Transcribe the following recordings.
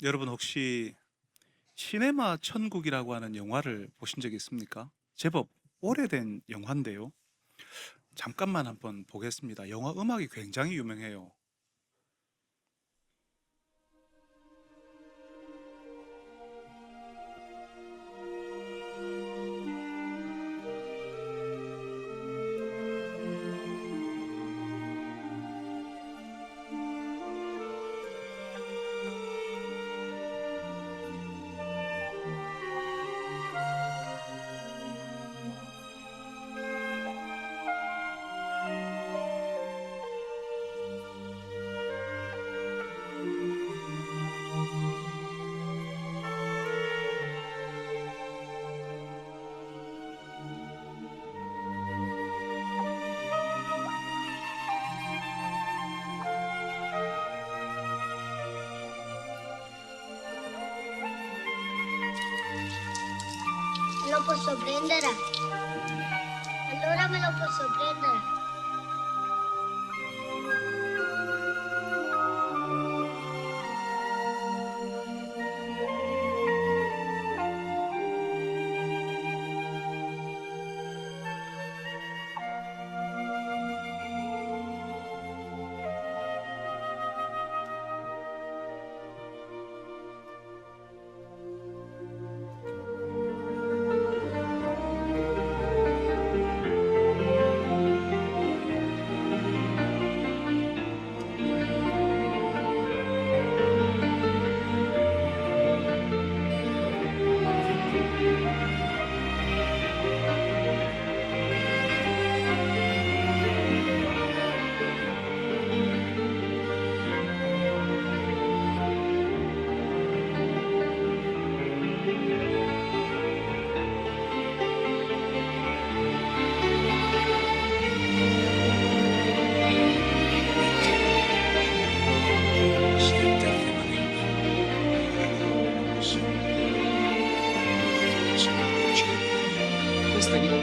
여러분 혹시 시네마 천국이라고 하는 영화를 보신 적 있습니까? 제법 오래된 영화인데요. 잠깐만 한번 보겠습니다. 영화 음악이 굉장히 유명해요. Lo posso prendere? Allora me lo posso prendere. Questa lì. Non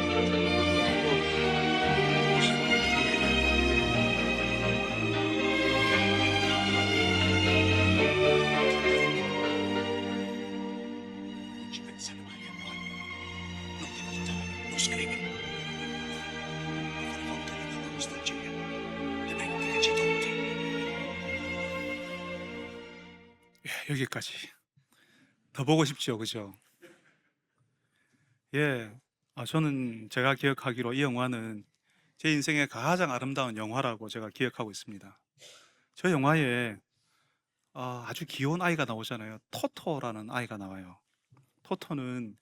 ci pensare mai a noi. Non diventare, non scrivere. Ancora volta nella nostalgia. Dimenticaci tutti. 여기까지. 더 보고 싶죠, 그죠? 예. 저는 제가 기억하기로 이 영화는 제 인생의 가장 아름다운 영화라고 제가 기억하고 있습니다. 저 영화에 아주 귀여운 아이가 나오잖아요. 토토라는 아이가 나와요. 토토는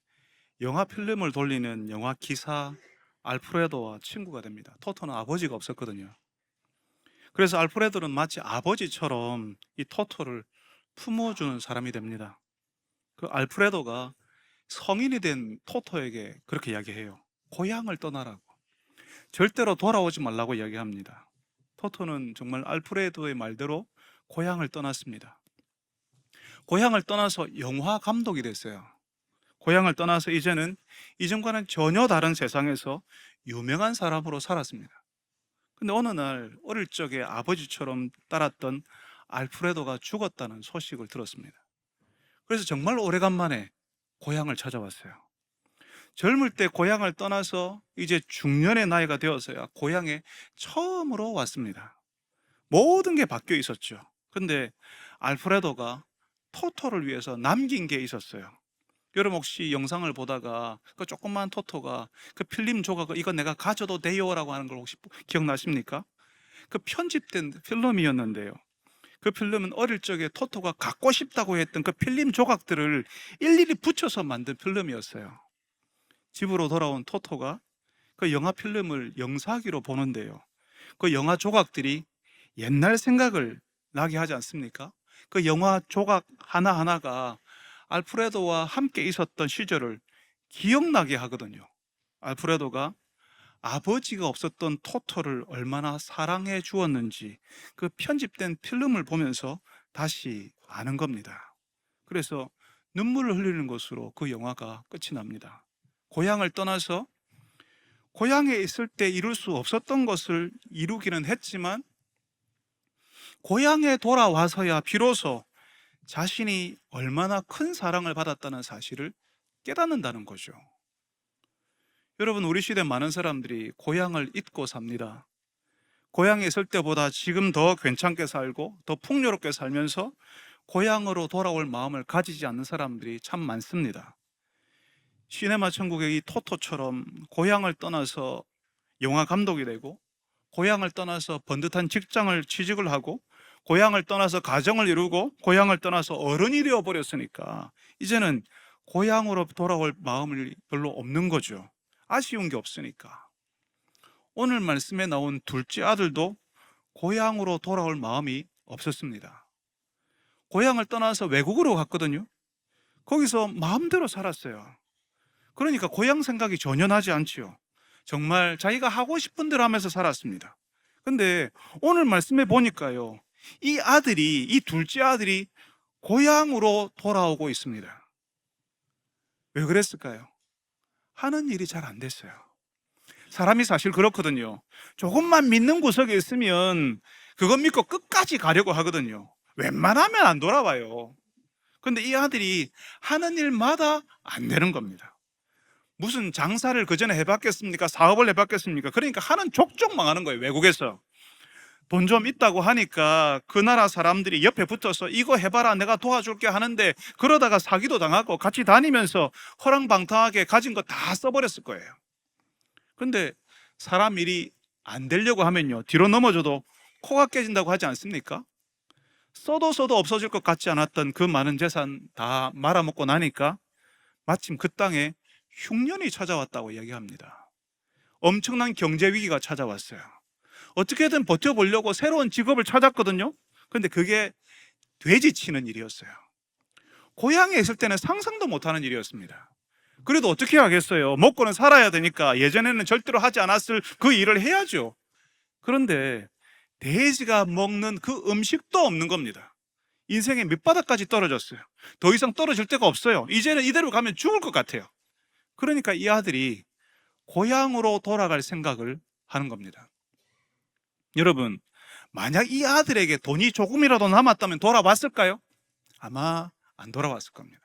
영화 필름을 돌리는 영화 기사 알프레도와 친구가 됩니다. 토토는 아버지가 없었거든요. 그래서 알프레도는 마치 아버지처럼 이 토토를 품어주는 사람이 됩니다. 그 알프레도가 성인이 된 토토에게 그렇게 이야기해요. 고향을 떠나라고. 절대로 돌아오지 말라고 이야기합니다. 토토는 정말 알프레도의 말대로 고향을 떠났습니다. 고향을 떠나서 영화 감독이 됐어요. 고향을 떠나서 이제는 이전과는 전혀 다른 세상에서 유명한 사람으로 살았습니다. 근데 어느 날 어릴 적에 아버지처럼 따랐던 알프레도가 죽었다는 소식을 들었습니다. 그래서 정말 오래간만에 고향을 찾아왔어요. 젊을 때 고향을 떠나서 이제 중년의 나이가 되어서야 고향에 처음으로 왔습니다. 모든 게 바뀌어 있었죠. 근데 알프레도가 토토를 위해서 남긴 게 있었어요. 여러분 혹시 영상을 보다가 그 조그만 토토가 그 필름 조각을 이거 내가 가져도 돼요라고 하는 걸 혹시 기억나십니까? 그 편집된 필름이었는데요. 그 필름은 어릴 적에 토토가 갖고 싶다고 했던 그 필름 조각들을 일일이 붙여서 만든 필름이었어요. 집으로 돌아온 토토가 그 영화 필름을 영사기로 보는데요. 그 영화 조각들이 옛날 생각을 나게 하지 않습니까? 그 영화 조각 하나하나가 알프레도와 함께 있었던 시절을 기억나게 하거든요. 알프레도가 아버지가 없었던 토토를 얼마나 사랑해 주었는지 그 편집된 필름을 보면서 다시 아는 겁니다. 그래서 눈물을 흘리는 것으로 그 영화가 끝이 납니다. 고향을 떠나서 고향에 있을 때 이룰 수 없었던 것을 이루기는 했지만 고향에 돌아와서야 비로소 자신이 얼마나 큰 사랑을 받았다는 사실을 깨닫는다는 거죠. 여러분, 우리 시대 많은 사람들이 고향을 잊고 삽니다. 고향에 있을 때보다 지금 더 괜찮게 살고 더 풍요롭게 살면서 고향으로 돌아올 마음을 가지지 않는 사람들이 참 많습니다. 시네마 천국의 이 토토처럼 고향을 떠나서 영화 감독이 되고, 고향을 떠나서 번듯한 직장을 취직을 하고, 고향을 떠나서 가정을 이루고, 고향을 떠나서 어른이 되어 버렸으니까 이제는 고향으로 돌아올 마음이 별로 없는 거죠. 아쉬운 게 없으니까. 오늘 말씀에 나온 둘째 아들도 고향으로 돌아올 마음이 없었습니다. 고향을 떠나서 외국으로 갔거든요. 거기서 마음대로 살았어요. 그러니까 고향 생각이 전혀 나지 않지요. 정말 자기가 하고 싶은 대로 하면서 살았습니다. 근데 오늘 말씀에 보니까요, 이 둘째 아들이 고향으로 돌아오고 있습니다. 왜 그랬을까요? 하는 일이 잘 안 됐어요. 사람이 사실 그렇거든요. 조금만 믿는 구석에 있으면 그것 믿고 끝까지 가려고 하거든요. 웬만하면 안 돌아와요. 근데 이 아들이 하는 일마다 안 되는 겁니다. 무슨 장사를 그 전에 해봤겠습니까? 사업을 해봤겠습니까? 그러니까 하는 족족 망하는 거예요. 외국에서 돈 좀 있다고 하니까 그 나라 사람들이 옆에 붙어서 이거 해봐라, 내가 도와줄게 하는데, 그러다가 사기도 당하고 같이 다니면서 허랑방탕하게 가진 거 다 써버렸을 거예요. 근데 사람 일이 안 되려고 하면요, 뒤로 넘어져도 코가 깨진다고 하지 않습니까? 써도 없어질 것 같지 않았던 그 많은 재산 다 말아먹고 나니까 마침 그 땅에 흉년이 찾아왔다고 이야기합니다. 엄청난 경제 위기가 찾아왔어요. 어떻게든 버텨보려고 새로운 직업을 찾았거든요. 근데 그게 돼지 치는 일이었어요. 고향에 있을 때는 상상도 못하는 일이었습니다. 그래도 어떻게 하겠어요? 먹고는 살아야 되니까 예전에는 절대로 하지 않았을 그 일을 해야죠. 그런데 돼지가 먹는 그 음식도 없는 겁니다. 인생의 밑바닥까지 떨어졌어요. 더 이상 떨어질 데가 없어요. 이제는 이대로 가면 죽을 것 같아요. 그러니까 이 아들이 고향으로 돌아갈 생각을 하는 겁니다. 여러분, 만약 이 아들에게 돈이 조금이라도 남았다면 돌아왔을까요? 아마 안 돌아왔을 겁니다.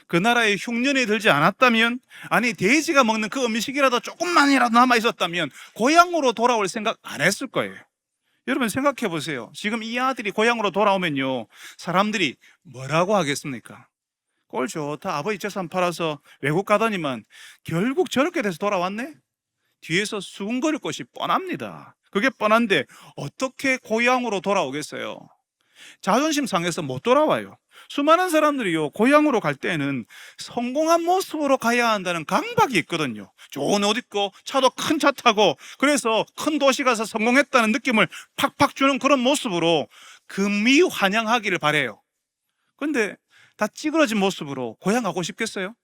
그 나라에 흉년이 들지 않았다면, 아니 돼지가 먹는 그 음식이라도 조금만이라도 남아 있었다면 고향으로 돌아올 생각 안 했을 거예요. 여러분 생각해 보세요. 지금 이 아들이 고향으로 돌아오면요, 사람들이 뭐라고 하겠습니까? 꼴 좋다, 아버지 재산 팔아서 외국 가더니만 결국 저렇게 돼서 돌아왔네? 뒤에서 수군거릴 것이 뻔합니다. 그게 뻔한데 어떻게 고향으로 돌아오겠어요? 자존심 상해서 못 돌아와요. 수많은 사람들이요, 고향으로 갈 때는 성공한 모습으로 가야 한다는 강박이 있거든요. 좋은 옷 입고 차도 큰 차 타고, 그래서 큰 도시 가서 성공했다는 느낌을 팍팍 주는 그런 모습으로 금이 환영하기를 바래요. 근데 다 찌그러진 모습으로 고향 가고 싶겠어요?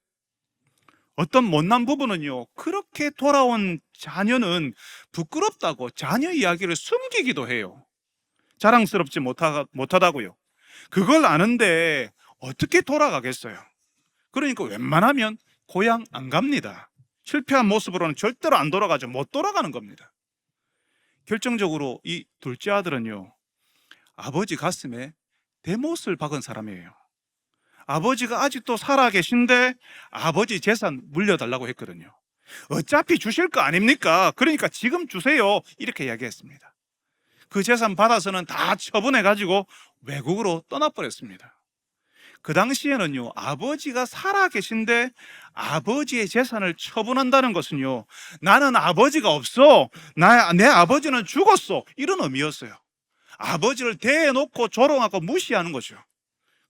어떤 못난 부부는요, 그렇게 돌아온 자녀는 부끄럽다고 자녀 이야기를 숨기기도 해요. 자랑스럽지 못하다고요. 그걸 아는데 어떻게 돌아가겠어요? 그러니까 웬만하면 고향 안 갑니다. 실패한 모습으로는 절대로 안 돌아가죠. 못 돌아가는 겁니다. 결정적으로 이 둘째 아들은요, 아버지 가슴에 대못을 박은 사람이에요. 아버지가 아직도 살아 계신데 아버지 재산 물려달라고 했거든요. 어차피 주실 거 아닙니까? 그러니까 지금 주세요, 이렇게 이야기했습니다. 그 재산 받아서는 다 처분해가지고 외국으로 떠나버렸습니다. 그 당시에는요, 아버지가 살아 계신데 아버지의 재산을 처분한다는 것은요, 나는 아버지가 없어, 내 아버지는 죽었어, 이런 의미였어요. 아버지를 대놓고 조롱하고 무시하는 거죠.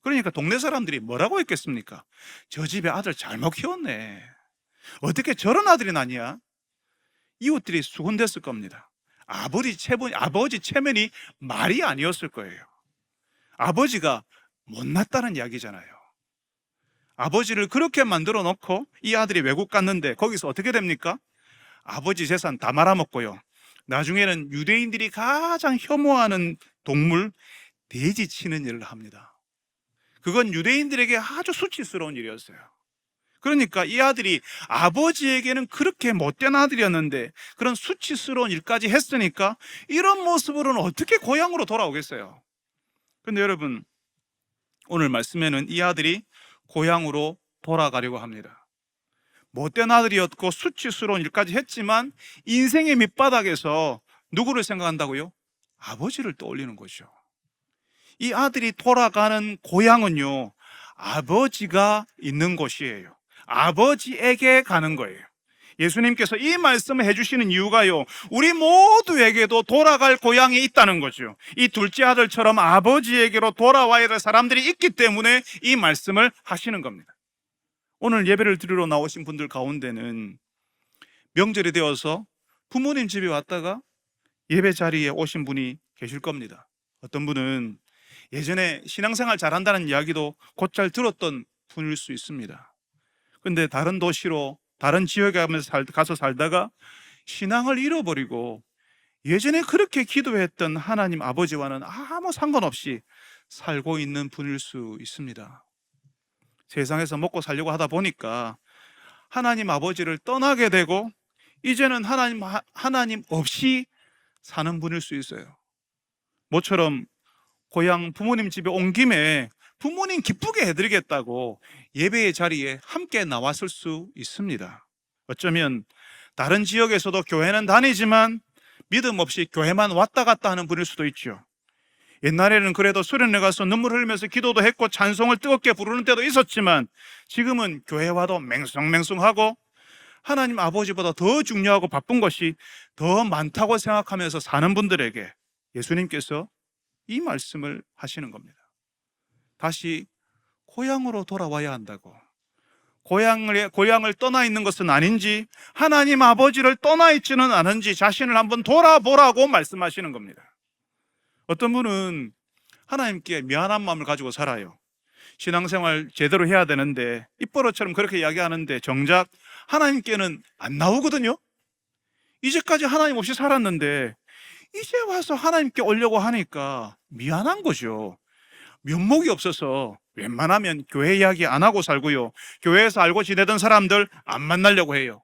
그러니까 동네 사람들이 뭐라고 했겠습니까? 저 집에 아들 잘못 키웠네, 어떻게 저런 아들이 나냐? 이웃들이 수군댔을 겁니다. 아버지 체면이 말이 아니었을 거예요. 아버지가 못났다는 이야기잖아요. 아버지를 그렇게 만들어 놓고 이 아들이 외국 갔는데 거기서 어떻게 됩니까? 아버지 재산 다 말아먹고요, 나중에는 유대인들이 가장 혐오하는 동물, 돼지 치는 일을 합니다. 그건 유대인들에게 아주 수치스러운 일이었어요. 그러니까 이 아들이 아버지에게는 그렇게 못된 아들이었는데 그런 수치스러운 일까지 했으니까 이런 모습으로는 어떻게 고향으로 돌아오겠어요? 근데 여러분, 오늘 말씀에는 이 아들이 고향으로 돌아가려고 합니다. 못된 아들이었고 수치스러운 일까지 했지만 인생의 밑바닥에서 누구를 생각한다고요? 아버지를 떠올리는 거죠. 이 아들이 돌아가는 고향은요, 아버지가 있는 곳이에요. 아버지에게 가는 거예요. 예수님께서 이 말씀을 해주시는 이유가요, 우리 모두에게도 돌아갈 고향이 있다는 거죠. 이 둘째 아들처럼 아버지에게로 돌아와야 될 사람들이 있기 때문에 이 말씀을 하시는 겁니다. 오늘 예배를 드리러 나오신 분들 가운데는 명절이 되어서 부모님 집에 왔다가 예배 자리에 오신 분이 계실 겁니다. 어떤 분은 예전에 신앙생활 잘한다는 이야기도 곧잘 들었던 분일 수 있습니다. 근데 다른 도시로, 다른 지역에 가서 살다가 신앙을 잃어버리고 예전에 그렇게 기도했던 하나님 아버지와는 아무 상관없이 살고 있는 분일 수 있습니다. 세상에서 먹고 살려고 하다 보니까 하나님 아버지를 떠나게 되고 이제는 하나님 없이 사는 분일 수 있어요. 모처럼 고향 부모님 집에 온 김에 부모님 기쁘게 해드리겠다고 예배의 자리에 함께 나왔을 수 있습니다. 어쩌면 다른 지역에서도 교회는 다니지만 믿음 없이 교회만 왔다 갔다 하는 분일 수도 있죠. 옛날에는 그래도 수련회 가서 눈물 흘리면서 기도도 했고 찬송을 뜨겁게 부르는 때도 있었지만 지금은 교회 와도 맹숭맹숭하고 하나님 아버지보다 더 중요하고 바쁜 것이 더 많다고 생각하면서 사는 분들에게 예수님께서 이 말씀을 하시는 겁니다. 다시 고향으로 돌아와야 한다고. 고향을 떠나 있는 것은 아닌지, 하나님 아버지를 떠나 있지는 않은지 자신을 한번 돌아보라고 말씀하시는 겁니다. 어떤 분은 하나님께 미안한 마음을 가지고 살아요. 신앙생활 제대로 해야 되는데 입버릇처럼 그렇게 이야기하는데 정작 하나님께는 안 나오거든요. 이제까지 하나님 없이 살았는데 이제 와서 하나님께 오려고 하니까 미안한 거죠. 면목이 없어서 웬만하면 교회 이야기 안 하고 살고요, 교회에서 알고 지내던 사람들 안 만나려고 해요.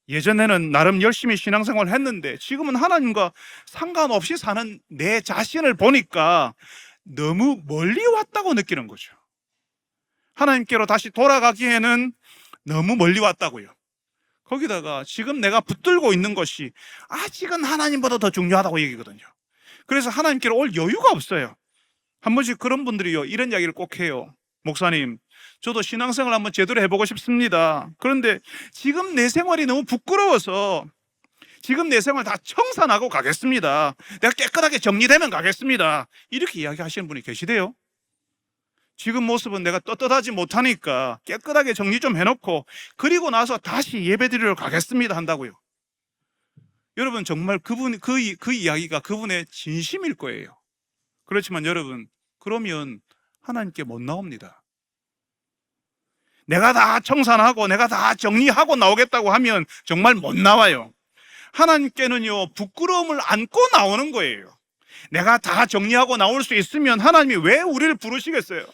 예전에는 나름 열심히 신앙생활을 했는데 지금은 하나님과 상관없이 사는 내 자신을 보니까 너무 멀리 왔다고 느끼는 거죠. 하나님께로 다시 돌아가기에는 너무 멀리 왔다고요. 거기다가 지금 내가 붙들고 있는 것이 아직은 하나님보다 더 중요하다고 얘기거든요. 그래서 하나님께로 올 여유가 없어요. 한 번씩 그런 분들이요, 이런 이야기를 꼭 해요. 목사님, 저도 신앙생활 한번 제대로 해보고 싶습니다. 그런데 지금 내 생활이 너무 부끄러워서 지금 내 생활 다 청산하고 가겠습니다. 내가 깨끗하게 정리되면 가겠습니다. 이렇게 이야기하시는 분이 계시대요. 지금 모습은 내가 떳떳하지 못하니까 깨끗하게 정리 좀 해놓고 그리고 나서 다시 예배드리러 가겠습니다 한다고요. 여러분, 정말 그 이야기가 그분의 진심일 거예요. 그렇지만 여러분, 그러면 하나님께 못 나옵니다. 내가 다 청산하고 내가 다 정리하고 나오겠다고 하면 정말 못 나와요. 하나님께는요, 부끄러움을 안고 나오는 거예요. 내가 다 정리하고 나올 수 있으면 하나님이 왜 우리를 부르시겠어요?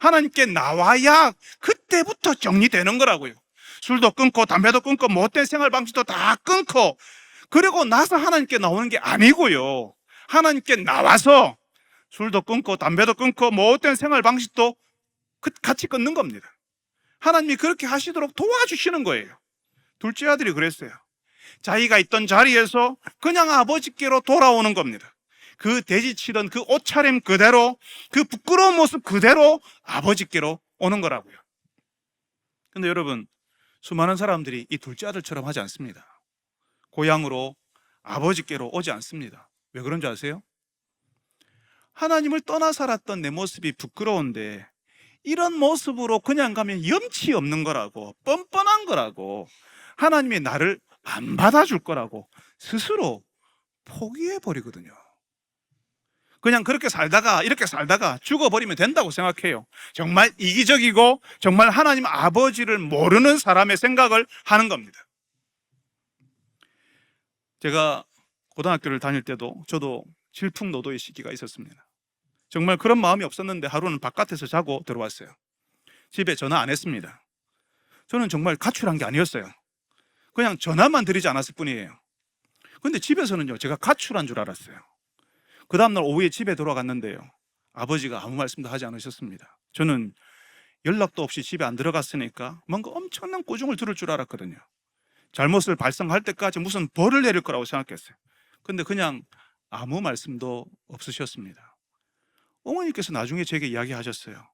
하나님께 나와야 그때부터 정리되는 거라고요. 술도 끊고 담배도 끊고 못된 생활 방식도 다 끊고 그리고 나서 하나님께 나오는 게 아니고요, 하나님께 나와서 술도 끊고 담배도 끊고 못된 생활 방식도 같이 끊는 겁니다. 하나님이 그렇게 하시도록 도와주시는 거예요. 둘째 아들이 그랬어요. 자기가 있던 자리에서 그냥 아버지께로 돌아오는 겁니다. 그 돼지치던 그 옷차림 그대로, 그 부끄러운 모습 그대로 아버지께로 오는 거라고요. 근데 여러분, 수많은 사람들이 이 둘째 아들처럼 하지 않습니다. 고향으로 아버지께로 오지 않습니다. 왜 그런지 아세요? 하나님을 떠나 살았던 내 모습이 부끄러운데 이런 모습으로 그냥 가면 염치 없는 거라고, 뻔뻔한 거라고, 하나님이 나를 안 받아줄 거라고 스스로 포기해버리거든요. 그냥 그렇게 살다가 이렇게 살다가 죽어버리면 된다고 생각해요. 정말 이기적이고 정말 하나님 아버지를 모르는 사람의 생각을 하는 겁니다. 제가 고등학교를 다닐 때도 저도 질풍노도의 시기가 있었습니다. 정말 그런 마음이 없었는데 하루는 바깥에서 자고 들어왔어요. 집에 전화 안 했습니다. 저는 정말 가출한 게 아니었어요. 그냥 전화만 드리지 않았을 뿐이에요. 근데 집에서는요, 제가 가출한 줄 알았어요. 그 다음날 오후에 집에 돌아갔는데요, 아버지가 아무 말씀도 하지 않으셨습니다. 저는 연락도 없이 집에 안 들어갔으니까 뭔가 엄청난 꾸중을 들을 줄 알았거든요. 잘못을 발생할 때까지 무슨 벌을 내릴 거라고 생각했어요. 근데 그냥 아무 말씀도 없으셨습니다. 어머니께서 나중에 제게 이야기하셨어요.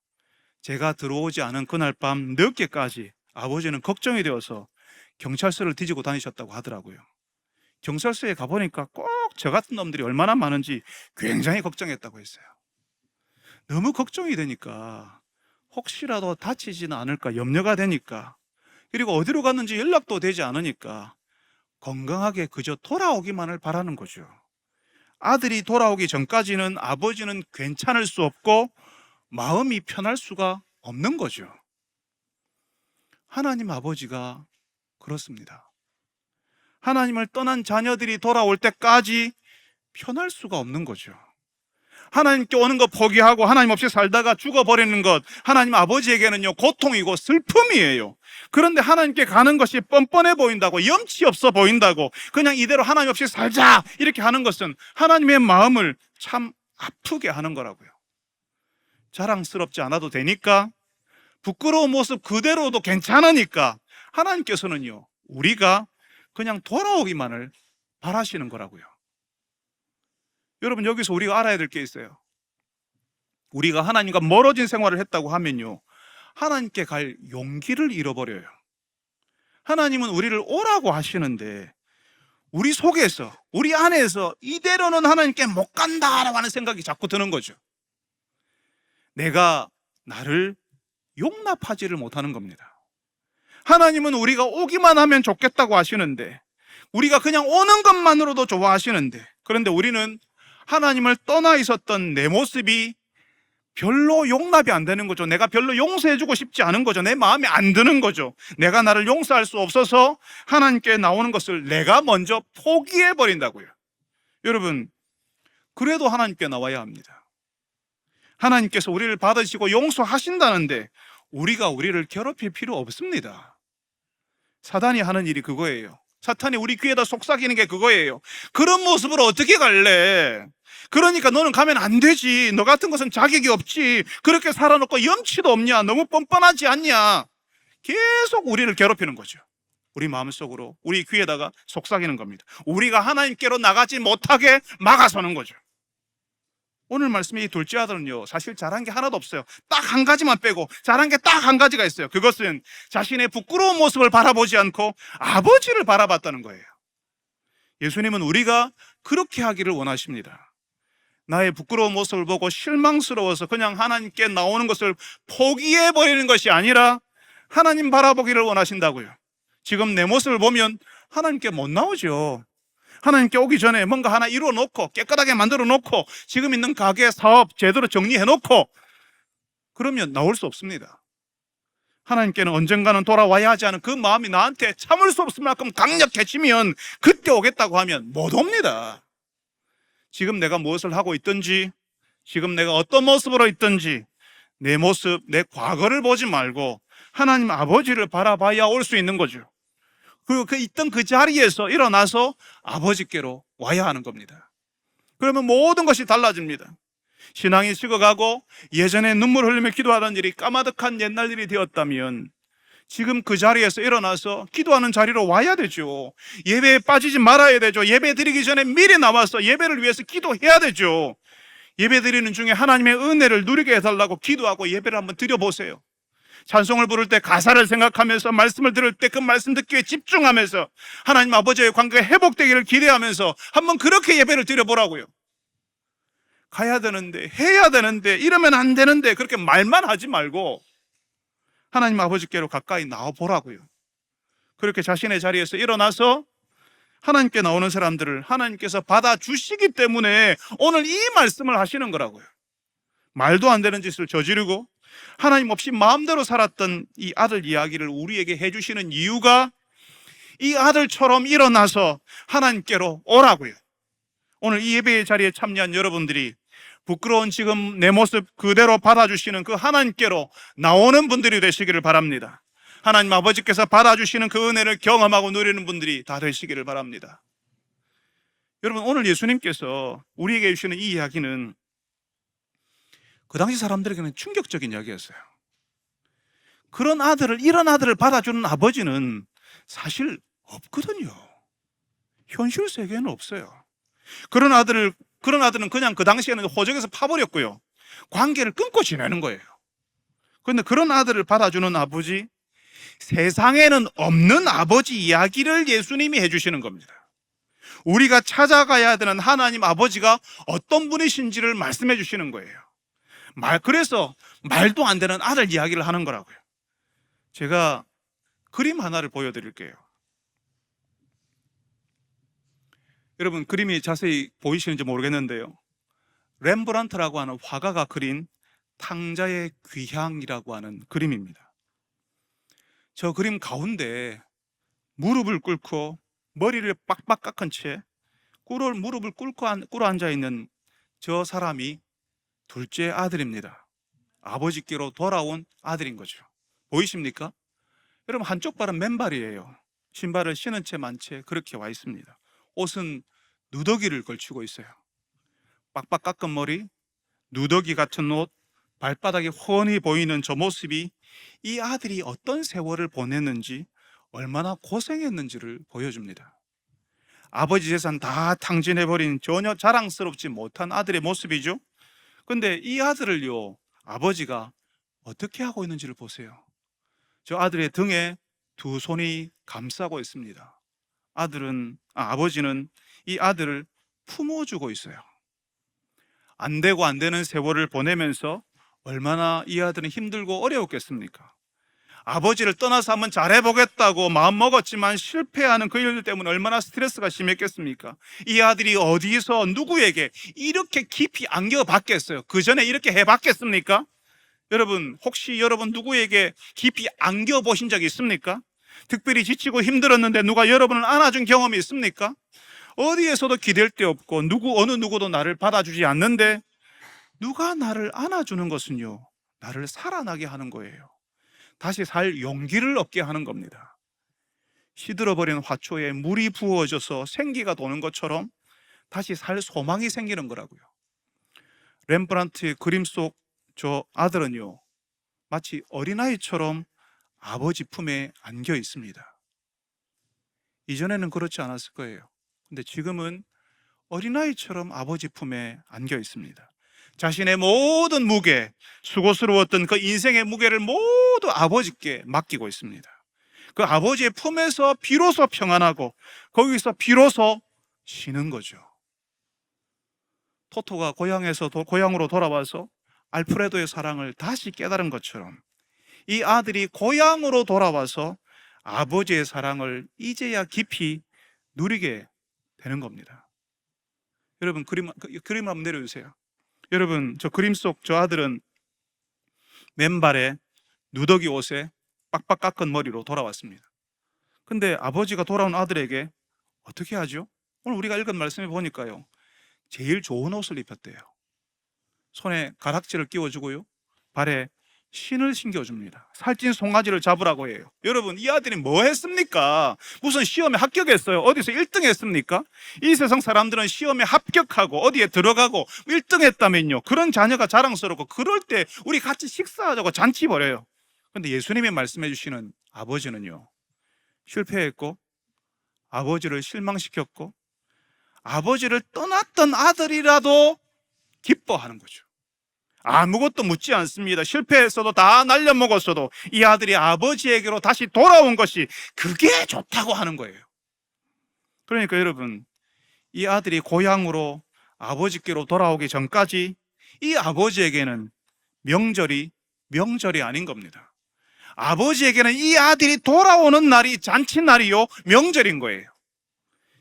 제가 들어오지 않은 그날 밤 늦게까지 아버지는 걱정이 되어서 경찰서를 뒤지고 다니셨다고 하더라고요. 경찰서에 가보니까 꼭 저 같은 놈들이 얼마나 많은지 굉장히 걱정했다고 했어요. 너무 걱정이 되니까 혹시라도 다치지는 않을까 염려가 되니까, 그리고 어디로 갔는지 연락도 되지 않으니까 건강하게 그저 돌아오기만을 바라는 거죠. 아들이 돌아오기 전까지는 아버지는 괜찮을 수 없고 마음이 편할 수가 없는 거죠. 하나님 아버지가 그렇습니다. 하나님을 떠난 자녀들이 돌아올 때까지 편할 수가 없는 거죠. 하나님께 오는 거 포기하고 하나님 없이 살다가 죽어버리는 것, 하나님 아버지에게는요 고통이고 슬픔이에요. 그런데 하나님께 가는 것이 뻔뻔해 보인다고, 염치 없어 보인다고, 그냥 이대로 하나님 없이 살자 이렇게 하는 것은 하나님의 마음을 참 아프게 하는 거라고요. 자랑스럽지 않아도 되니까, 부끄러운 모습 그대로도 괜찮으니까 하나님께서는요 우리가 그냥 돌아오기만을 바라시는 거라고요. 여러분, 여기서 우리가 알아야 될 게 있어요. 우리가 하나님과 멀어진 생활을 했다고 하면요 하나님께 갈 용기를 잃어버려요. 하나님은 우리를 오라고 하시는데 우리 속에서, 우리 안에서 이대로는 하나님께 못 간다라고 하는 생각이 자꾸 드는 거죠. 내가 나를 용납하지를 못하는 겁니다. 하나님은 우리가 오기만 하면 좋겠다고 하시는데, 우리가 그냥 오는 것만으로도 좋아하시는데, 그런데 우리는 하나님을 떠나 있었던 내 모습이 별로 용납이 안 되는 거죠. 내가 별로 용서해주고 싶지 않은 거죠. 내 마음에 안 드는 거죠. 내가 나를 용서할 수 없어서 하나님께 나오는 것을 내가 먼저 포기해버린다고요. 여러분, 그래도 하나님께 나와야 합니다. 하나님께서 우리를 받으시고 용서하신다는데 우리가 우리를 괴롭힐 필요 없습니다. 사단이 하는 일이 그거예요. 사탄이 우리 귀에다 속삭이는 게 그거예요. 그런 모습으로 어떻게 갈래? 그러니까 너는 가면 안 되지. 너 같은 것은 자격이 없지. 그렇게 살아놓고 염치도 없냐? 너무 뻔뻔하지 않냐? 계속 우리를 괴롭히는 거죠. 우리 마음속으로, 우리 귀에다가 속삭이는 겁니다. 우리가 하나님께로 나가지 못하게 막아서는 거죠. 오늘 말씀의 이 둘째 아들은요 사실 잘한 게 하나도 없어요. 딱 한 가지만 빼고 잘한 게 딱 한 가지가 있어요. 그것은 자신의 부끄러운 모습을 바라보지 않고 아버지를 바라봤다는 거예요. 예수님은 우리가 그렇게 하기를 원하십니다. 나의 부끄러운 모습을 보고 실망스러워서 그냥 하나님께 나오는 것을 포기해버리는 것이 아니라 하나님 바라보기를 원하신다고요. 지금 내 모습을 보면 하나님께 못 나오죠. 하나님께 오기 전에 뭔가 하나 이루어 놓고 깨끗하게 만들어 놓고 지금 있는 가게 사업 제대로 정리해 놓고 그러면 나올 수 없습니다. 하나님께는 언젠가는 돌아와야 하지 않은 그 마음이 나한테 참을 수 없을 만큼 강력해지면 그때 오겠다고 하면 못 옵니다. 지금 내가 무엇을 하고 있든지, 지금 내가 어떤 모습으로 있든지 내 모습, 내 과거를 보지 말고 하나님 아버지를 바라봐야 올 수 있는 거죠. 그리고 그 있던 그 자리에서 일어나서 아버지께로 와야 하는 겁니다. 그러면 모든 것이 달라집니다. 신앙이 식어가고 예전에 눈물 흘리며 기도하던 일이 까마득한 옛날 일이 되었다면 지금 그 자리에서 일어나서 기도하는 자리로 와야 되죠. 예배에 빠지지 말아야 되죠. 예배 드리기 전에 미리 나와서 예배를 위해서 기도해야 되죠. 예배 드리는 중에 하나님의 은혜를 누리게 해달라고 기도하고 예배를 한번 드려보세요. 찬송을 부를 때 가사를 생각하면서, 말씀을 들을 때 그 말씀 듣기에 집중하면서 하나님 아버지의 관계가 회복되기를 기대하면서 한번 그렇게 예배를 드려보라고요. 가야 되는데, 해야 되는데, 이러면 안 되는데 그렇게 말만 하지 말고 하나님 아버지께로 가까이 나와보라고요. 그렇게 자신의 자리에서 일어나서 하나님께 나오는 사람들을 하나님께서 받아주시기 때문에 오늘 이 말씀을 하시는 거라고요. 말도 안 되는 짓을 저지르고 하나님 없이 마음대로 살았던 이 아들 이야기를 우리에게 해주시는 이유가 이 아들처럼 일어나서 하나님께로 오라고요. 오늘 이 예배의 자리에 참여한 여러분들이 부끄러운 지금 내 모습 그대로 받아주시는 그 하나님께로 나오는 분들이 되시기를 바랍니다. 하나님 아버지께서 받아주시는 그 은혜를 경험하고 누리는 분들이 다 되시기를 바랍니다. 여러분, 오늘 예수님께서 우리에게 주시는 이 이야기는 그 당시 사람들에게는 충격적인 이야기였어요. 이런 아들을 받아주는 아버지는 사실 없거든요. 현실 세계에는 없어요. 그런 아들은 그냥 그 당시에는 호적에서 파버렸고요. 관계를 끊고 지내는 거예요. 그런데 그런 아들을 받아주는 아버지, 세상에는 없는 아버지 이야기를 예수님이 해주시는 겁니다. 우리가 찾아가야 되는 하나님 아버지가 어떤 분이신지를 말씀해 주시는 거예요. 그래서 말도 안 되는 아들 이야기를 하는 거라고요. 제가 그림 하나를 보여드릴게요. 여러분, 그림이 자세히 보이시는지 모르겠는데요, 렘브란트라고 하는 화가가 그린 탕자의 귀향이라고 하는 그림입니다. 저 그림 가운데 무릎을 꿇고 머리를 빡빡 깎은 채 무릎을 꿇어 앉아 있는 저 사람이 둘째 아들입니다. 아버지께로 돌아온 아들인 거죠. 보이십니까? 여러분, 한쪽 발은 맨발이에요. 신발을 신은 채 만 채 그렇게 와 있습니다. 옷은 누더기를 걸치고 있어요. 빡빡 깎은 머리, 누더기 같은 옷, 발바닥이 훤히 보이는 저 모습이 이 아들이 어떤 세월을 보냈는지, 얼마나 고생했는지를 보여줍니다. 아버지 재산 다 탕진해버린 전혀 자랑스럽지 못한 아들의 모습이죠. 근데 이 아들을요, 아버지가 어떻게 하고 있는지를 보세요. 저 아들의 등에 두 손이 감싸고 있습니다. 아버지는 이 아들을 품어주고 있어요. 안 되고 안 되는 세월을 보내면서 얼마나 이 아들은 힘들고 어려웠겠습니까? 아버지를 떠나서 한번 잘해보겠다고 마음먹었지만 실패하는 그 일 때문에 얼마나 스트레스가 심했겠습니까? 이 아들이 어디서 누구에게 이렇게 깊이 안겨봤겠어요? 그 전에 이렇게 해봤겠습니까? 여러분, 혹시 여러분 누구에게 깊이 안겨보신 적이 있습니까? 특별히 지치고 힘들었는데 누가 여러분을 안아준 경험이 있습니까? 어디에서도 기댈 데 없고 어느 누구도 나를 받아주지 않는데, 누가 나를 안아주는 것은요, 나를 살아나게 하는 거예요. 다시 살 용기를 얻게 하는 겁니다. 시들어버린 화초에 물이 부어져서 생기가 도는 것처럼 다시 살 소망이 생기는 거라고요. 렘브란트의 그림 속 저 아들은요, 마치 어린아이처럼 아버지 품에 안겨 있습니다. 이전에는 그렇지 않았을 거예요. 근데 지금은 어린아이처럼 아버지 품에 안겨 있습니다. 자신의 모든 무게, 수고스러웠던 그 인생의 무게를 모두 아버지께 맡기고 있습니다. 그 아버지의 품에서 비로소 평안하고 거기서 비로소 쉬는 거죠. 토토가 고향으로 돌아와서 알프레도의 사랑을 다시 깨달은 것처럼 이 아들이 고향으로 돌아와서 아버지의 사랑을 이제야 깊이 누리게 되는 겁니다. 여러분, 그림 한번 내려주세요. 여러분, 저 그림 속 저 아들은 맨발에 누더기 옷에 빡빡 깎은 머리로 돌아왔습니다. 근데 아버지가 돌아온 아들에게 어떻게 하죠? 오늘 우리가 읽은 말씀에 보니까요, 제일 좋은 옷을 입혔대요. 손에 가락지를 끼워주고요, 발에 신을 신겨줍니다. 살찐 송아지를 잡으라고 해요. 여러분, 이 아들이 뭐 했습니까? 무슨 시험에 합격했어요? 어디서 1등 했습니까? 이 세상 사람들은 시험에 합격하고 어디에 들어가고 1등 했다면요, 그런 자녀가 자랑스럽고 그럴 때 우리 같이 식사하자고 잔치 벌여요. 그런데 예수님이 말씀해 주시는 아버지는요, 실패했고 아버지를 실망시켰고 아버지를 떠났던 아들이라도 기뻐하는 거죠. 아무것도 묻지 않습니다. 실패했어도 다 날려먹었어도 이 아들이 아버지에게로 다시 돌아온 것이 그게 좋다고 하는 거예요. 그러니까 여러분, 이 아들이 고향으로 아버지께로 돌아오기 전까지 이 아버지에게는 명절이 아닌 겁니다. 아버지에게는 이 아들이 돌아오는 날이 잔칫날이요, 명절인 거예요.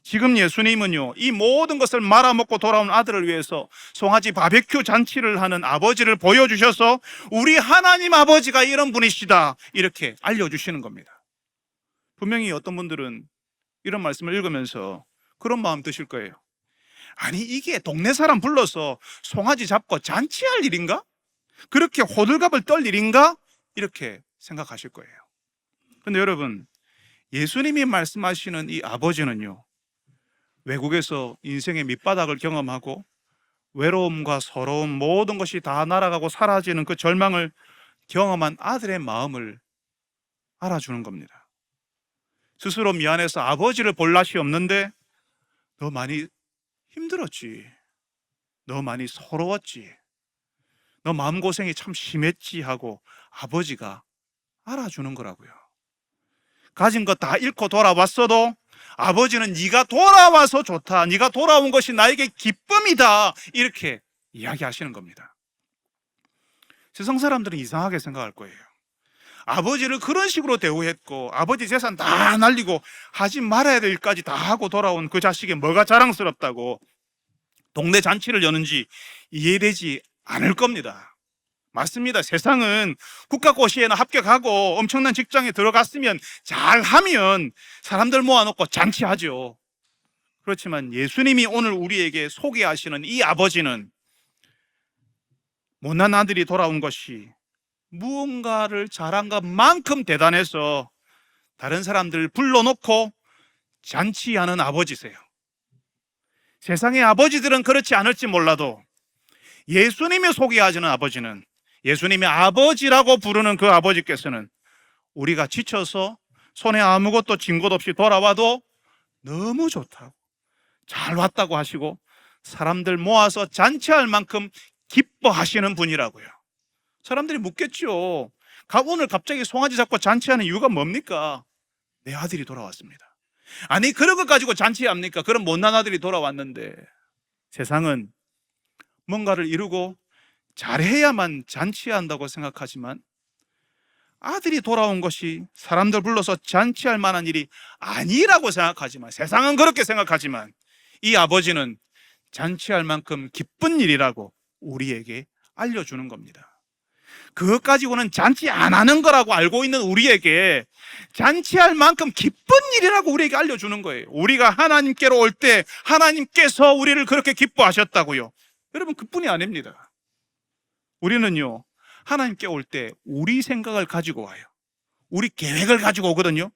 지금 예수님은요, 이 모든 것을 말아먹고 돌아온 아들을 위해서 송아지 바베큐 잔치를 하는 아버지를 보여주셔서 우리 하나님 아버지가 이런 분이시다, 이렇게 알려주시는 겁니다. 분명히 어떤 분들은 이런 말씀을 읽으면서 그런 마음 드실 거예요. 아니, 이게 동네 사람 불러서 송아지 잡고 잔치할 일인가? 그렇게 호들갑을 떨 일인가? 이렇게 생각하실 거예요. 근데 여러분, 예수님이 말씀하시는 이 아버지는요, 외국에서 인생의 밑바닥을 경험하고 외로움과 서러움 모든 것이 다 날아가고 사라지는 그 절망을 경험한 아들의 마음을 알아주는 겁니다. 스스로 미안해서 아버지를 볼 낯이 없는데 너 많이 힘들었지, 너 많이 서러웠지, 너 마음고생이 참 심했지 하고 아버지가 알아주는 거라고요. 가진 것 다 잃고 돌아왔어도 아버지는 네가 돌아와서 좋다, 네가 돌아온 것이 나에게 기쁨이다, 이렇게 이야기하시는 겁니다. 세상 사람들은 이상하게 생각할 거예요. 아버지를 그런 식으로 대우했고 아버지 재산 다 날리고 하지 말아야 될 일까지 다 하고 돌아온 그 자식이 뭐가 자랑스럽다고 동네 잔치를 여는지 이해되지 않을 겁니다. 맞습니다. 세상은 국가고시에는 합격하고 엄청난 직장에 들어갔으면 잘하면 사람들 모아놓고 잔치하죠. 그렇지만 예수님이 오늘 우리에게 소개하시는 이 아버지는 못난 아들이 돌아온 것이 무언가를 잘한 것만큼 대단해서 다른 사람들 불러놓고 잔치하는 아버지세요. 세상의 아버지들은 그렇지 않을지 몰라도 예수님이 소개하시는 아버지는, 예수님이 아버지라고 부르는 그 아버지께서는 우리가 지쳐서 손에 아무것도 쥔 것 없이 돌아와도 너무 좋다고, 잘 왔다고 하시고 사람들 모아서 잔치할 만큼 기뻐하시는 분이라고요. 사람들이 묻겠죠. 오늘 갑자기 송아지 잡고 잔치하는 이유가 뭡니까? 내 아들이 돌아왔습니다. 아니 그런 것 가지고 잔치합니까? 그런 못난 아들이 돌아왔는데. 세상은 뭔가를 이루고 잘해야만 잔치한다고 생각하지만 아들이 돌아온 것이 사람들 불러서 잔치할 만한 일이 아니라고 생각하지만, 세상은 그렇게 생각하지만 이 아버지는 잔치할 만큼 기쁜 일이라고 우리에게 알려주는 겁니다. 그것 가지고는 잔치 안 하는 거라고 알고 있는 우리에게 잔치할 만큼 기쁜 일이라고 우리에게 알려주는 거예요. 우리가 하나님께로 올 때 하나님께서 우리를 그렇게 기뻐하셨다고요. 여러분, 그뿐이 아닙니다. 우리는요, 하나님께 올 때 우리 생각을 가지고 와요. 우리 계획을 가지고 오거든요.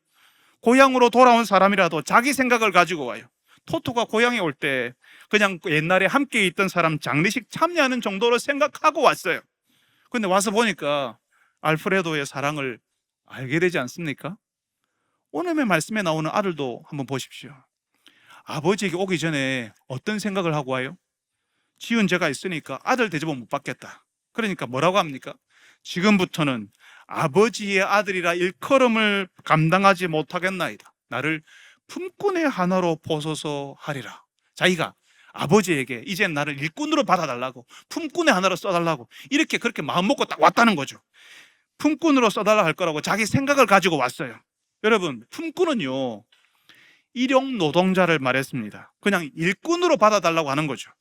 고향으로 돌아온 사람이라도 자기 생각을 가지고 와요. 토토가 고향에 올 때 그냥 옛날에 함께 있던 사람 장례식 참여하는 정도로 생각하고 왔어요. 근데 와서 보니까 알프레도의 사랑을 알게 되지 않습니까? 오늘의 말씀에 나오는 아들도 한번 보십시오. 아버지에게 오기 전에 어떤 생각을 하고 와요? 지은 죄가 있으니까 아들 대접은 못 받겠다. 그러니까 뭐라고 합니까? 지금부터는 아버지의 아들이라 일컬음을 감당하지 못하겠나이다. 나를 품꾼의 하나로 보소서 하리라. 자기가 아버지에게 이제 나를 일꾼으로 받아달라고, 품꾼의 하나로 써달라고, 이렇게 그렇게 마음 먹고 딱 왔다는 거죠. 품꾼으로 써달라 할 거라고 자기 생각을 가지고 왔어요. 여러분, 품꾼은요, 일용 노동자를 말했습니다. 그냥 일꾼으로 받아달라고 하는 거죠.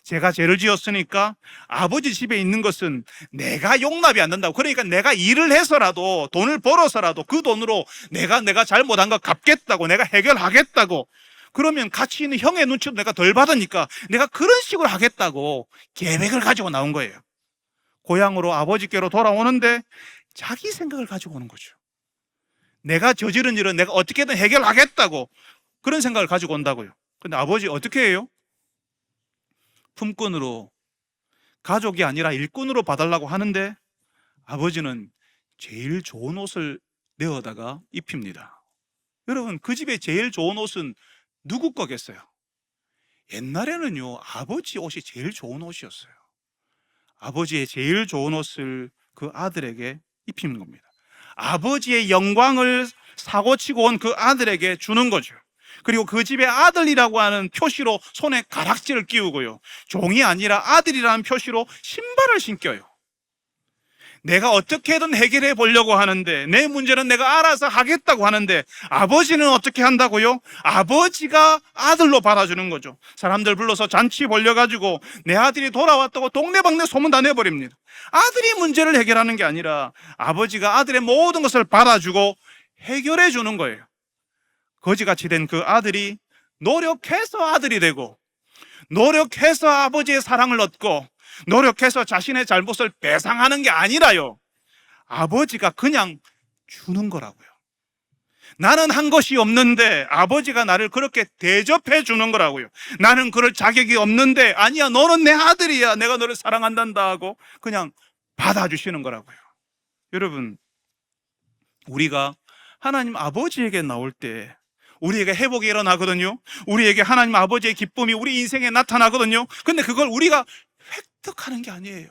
제가 죄를 지었으니까 아버지 집에 있는 것은 내가 용납이 안 된다고, 그러니까 내가 일을 해서라도 돈을 벌어서라도 그 돈으로 내가 잘못한 거 갚겠다고, 내가 해결하겠다고, 그러면 같이 있는 형의 눈치도 내가 덜 받으니까 내가 그런 식으로 하겠다고 계획을 가지고 나온 거예요. 고향으로 아버지께로 돌아오는데 자기 생각을 가지고 오는 거죠. 내가 저지른 일은 내가 어떻게든 해결하겠다고 그런 생각을 가지고 온다고요. 근데 아버지 어떻게 해요? 품꾼으로, 가족이 아니라 일꾼으로 봐달라고 하는데 아버지는 제일 좋은 옷을 내어다가 입힙니다. 여러분, 그 집에 제일 좋은 옷은 누구 거겠어요? 옛날에는요, 아버지 옷이 제일 좋은 옷이었어요. 아버지의 제일 좋은 옷을 그 아들에게 입히는 겁니다. 아버지의 영광을 사고치고 온 그 아들에게 주는 거죠. 그리고 그 집의 아들이라고 하는 표시로 손에 가락지를 끼우고요, 종이 아니라 아들이라는 표시로 신발을 신겨요. 내가 어떻게든 해결해 보려고 하는데, 내 문제는 내가 알아서 하겠다고 하는데 아버지는 어떻게 한다고요? 아버지가 아들로 받아주는 거죠. 사람들 불러서 잔치 벌려가지고 내 아들이 돌아왔다고 동네방네 소문 다 내버립니다. 아들이 문제를 해결하는 게 아니라 아버지가 아들의 모든 것을 받아주고 해결해 주는 거예요. 거지같이 된 그 아들이 노력해서 아들이 되고, 노력해서 아버지의 사랑을 얻고, 노력해서 자신의 잘못을 배상하는 게 아니라요, 아버지가 그냥 주는 거라고요. 나는 한 것이 없는데 아버지가 나를 그렇게 대접해 주는 거라고요. 나는 그럴 자격이 없는데, 아니야, 너는 내 아들이야, 내가 너를 사랑한단다 하고 그냥 받아주시는 거라고요. 여러분, 우리가 하나님 아버지에게 나올 때 우리에게 회복이 일어나거든요. 우리에게 하나님 아버지의 기쁨이 우리 인생에 나타나거든요. 근데 그걸 우리가 획득하는 게 아니에요.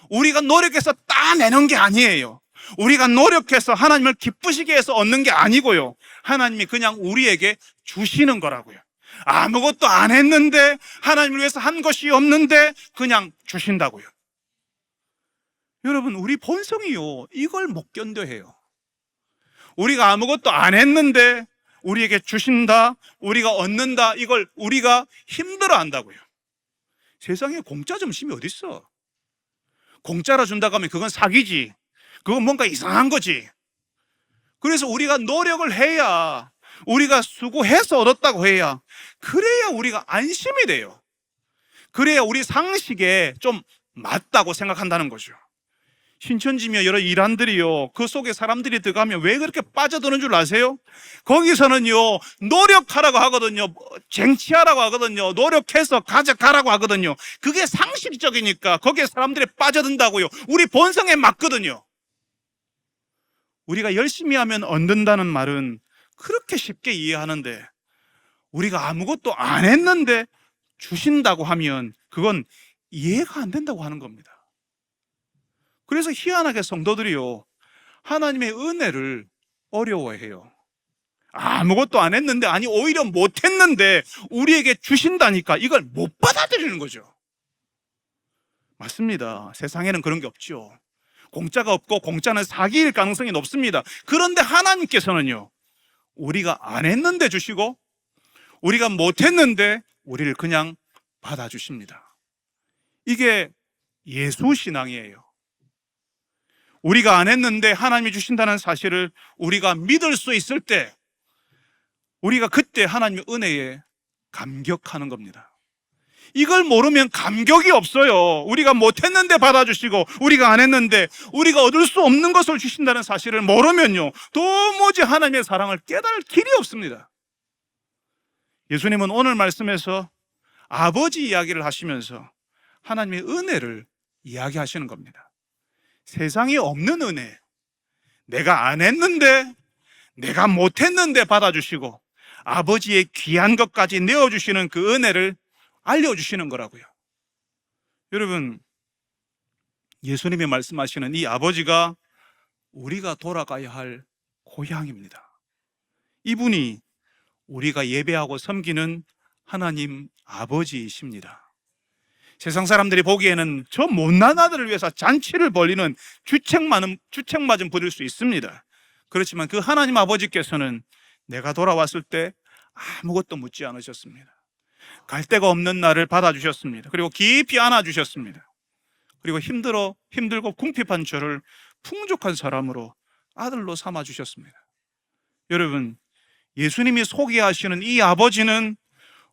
우리가 노력해서 따내는 게 아니에요. 우리가 노력해서 하나님을 기쁘시게 해서 얻는 게 아니고요. 하나님이 그냥 우리에게 주시는 거라고요. 아무것도 안 했는데, 하나님을 위해서 한 것이 없는데 그냥 주신다고요. 여러분, 우리 본성이요, 이걸 못 견뎌해요. 우리가 아무것도 안 했는데 우리에게 주신다, 우리가 얻는다, 이걸 우리가 힘들어 한다고요. 세상에 공짜 점심이 어디 있어? 공짜로 준다고 하면 그건 사기지. 그건 뭔가 이상한 거지. 그래서 우리가 노력을 해야, 우리가 수고해서 얻었다고 해야, 그래야 우리가 안심이 돼요. 그래야 우리 상식에 좀 맞다고 생각한다는 거죠. 신천지며 여러 이란들이요, 그 속에 사람들이 들어가면 왜 그렇게 빠져드는 줄 아세요? 거기서는요, 노력하라고 하거든요. 쟁취하라고 하거든요. 노력해서 가져가라고 하거든요. 그게 상식적이니까 거기에 사람들이 빠져든다고요. 우리 본성에 맞거든요. 우리가 열심히 하면 얻는다는 말은 그렇게 쉽게 이해하는데, 우리가 아무것도 안 했는데 주신다고 하면 그건 이해가 안 된다고 하는 겁니다. 그래서 희한하게 성도들이요, 하나님의 은혜를 어려워해요. 아무것도 안 했는데, 아니 오히려 못했는데 우리에게 주신다니까 이걸 못 받아들이는 거죠. 맞습니다. 세상에는 그런 게 없죠. 공짜가 없고 공짜는 사기일 가능성이 높습니다. 그런데 하나님께서는요, 우리가 안 했는데 주시고, 우리가 못했는데 우리를 그냥 받아주십니다. 이게 예수신앙이에요. 우리가 안 했는데 하나님이 주신다는 사실을 우리가 믿을 수 있을 때, 우리가 그때 하나님의 은혜에 감격하는 겁니다. 이걸 모르면 감격이 없어요. 우리가 못했는데 받아주시고, 우리가 안 했는데 우리가 얻을 수 없는 것을 주신다는 사실을 모르면요, 도무지 하나님의 사랑을 깨달을 길이 없습니다. 예수님은 오늘 말씀에서 아버지 이야기를 하시면서 하나님의 은혜를 이야기하시는 겁니다. 세상에 없는 은혜, 내가 안 했는데, 내가 못했는데 받아주시고 아버지의 귀한 것까지 내어주시는 그 은혜를 알려주시는 거라고요. 여러분, 예수님이 말씀하시는 이 아버지가 우리가 돌아가야 할 고향입니다. 이분이 우리가 예배하고 섬기는 하나님 아버지이십니다. 세상 사람들이 보기에는 저 못난 아들을 위해서 잔치를 벌리는 주책맞음 부릴 수 있습니다. 그렇지만 그 하나님 아버지께서는 내가 돌아왔을 때 아무것도 묻지 않으셨습니다. 갈 데가 없는 나를 받아주셨습니다. 그리고 깊이 안아주셨습니다. 그리고 힘들고 궁핍한 저를 풍족한 사람으로 아들로 삼아주셨습니다. 여러분, 예수님이 소개하시는 이 아버지는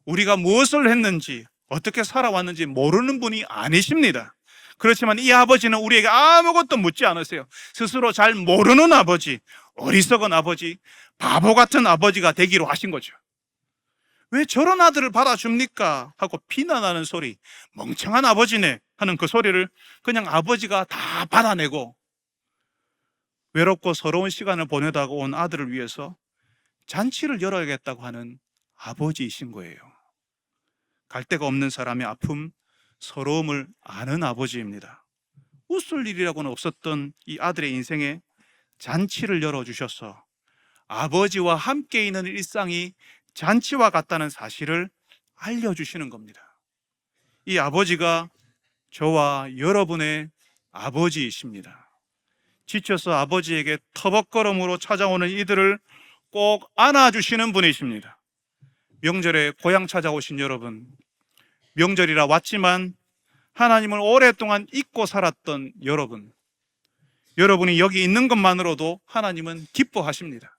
우리가 무엇을 했는지, 어떻게 살아왔는지 모르는 분이 아니십니다. 그렇지만 이 아버지는 우리에게 아무것도 묻지 않으세요. 스스로 잘 모르는 아버지, 어리석은 아버지, 바보 같은 아버지가 되기로 하신 거죠. 왜 저런 아들을 받아줍니까? 하고 비난하는 소리, 멍청한 아버지네 하는 그 소리를 그냥 아버지가 다 받아내고, 외롭고 서러운 시간을 보내다가 온 아들을 위해서 잔치를 열어야겠다고 하는 아버지이신 거예요. 갈 데가 없는 사람의 아픔, 서러움을 아는 아버지입니다. 웃을 일이라고는 없었던 이 아들의 인생에 잔치를 열어주셔서 아버지와 함께 있는 일상이 잔치와 같다는 사실을 알려주시는 겁니다. 이 아버지가 저와 여러분의 아버지이십니다. 지쳐서 아버지에게 터벅걸음으로 찾아오는 이들을 꼭 안아주시는 분이십니다. 명절에 고향 찾아오신 여러분, 명절이라 왔지만 하나님을 오랫동안 잊고 살았던 여러분, 여러분이 여기 있는 것만으로도 하나님은 기뻐하십니다.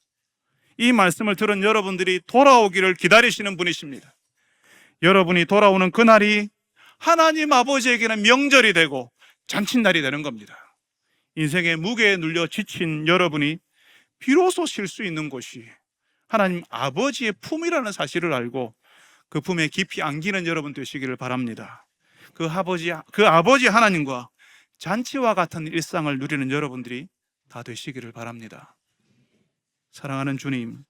이 말씀을 들은 여러분들이 돌아오기를 기다리시는 분이십니다. 여러분이 돌아오는 그날이 하나님 아버지에게는 명절이 되고 잔칫날이 되는 겁니다. 인생의 무게에 눌려 지친 여러분이 비로소 쉴 수 있는 곳이 하나님 아버지의 품이라는 사실을 알고 그 품에 깊이 안기는 여러분 되시기를 바랍니다. 그 아버지 하나님과 잔치와 같은 일상을 누리는 여러분들이 다 되시기를 바랍니다. 사랑하는 주님,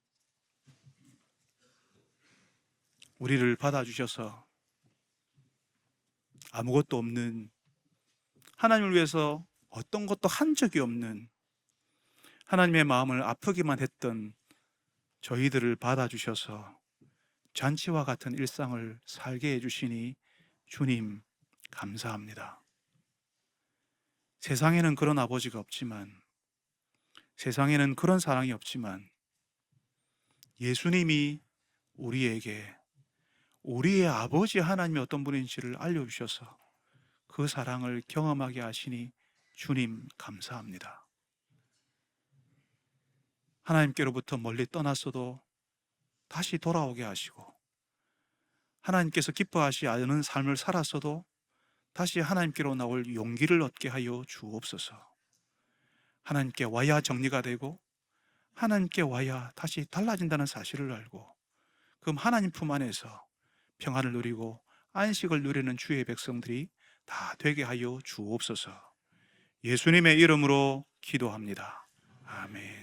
우리를 받아주셔서 아무것도 없는, 하나님을 위해서 어떤 것도 한 적이 없는, 하나님의 마음을 아프기만 했던 저희들을 받아주셔서 잔치와 같은 일상을 살게 해주시니 주님 감사합니다. 세상에는 그런 아버지가 없지만, 세상에는 그런 사랑이 없지만 예수님이 우리에게 우리의 아버지 하나님이 어떤 분인지를 알려주셔서 그 사랑을 경험하게 하시니 주님 감사합니다. 하나님께로부터 멀리 떠났어도 다시 돌아오게 하시고, 하나님께서 기뻐하시 않은 삶을 살았어도 다시 하나님께로 나올 용기를 얻게 하여 주옵소서. 하나님께 와야 정리가 되고 하나님께 와야 다시 달라진다는 사실을 알고 그 하나님 품 안에서 평안을 누리고 안식을 누리는 주의 백성들이 다 되게 하여 주옵소서. 예수님의 이름으로 기도합니다. 아멘.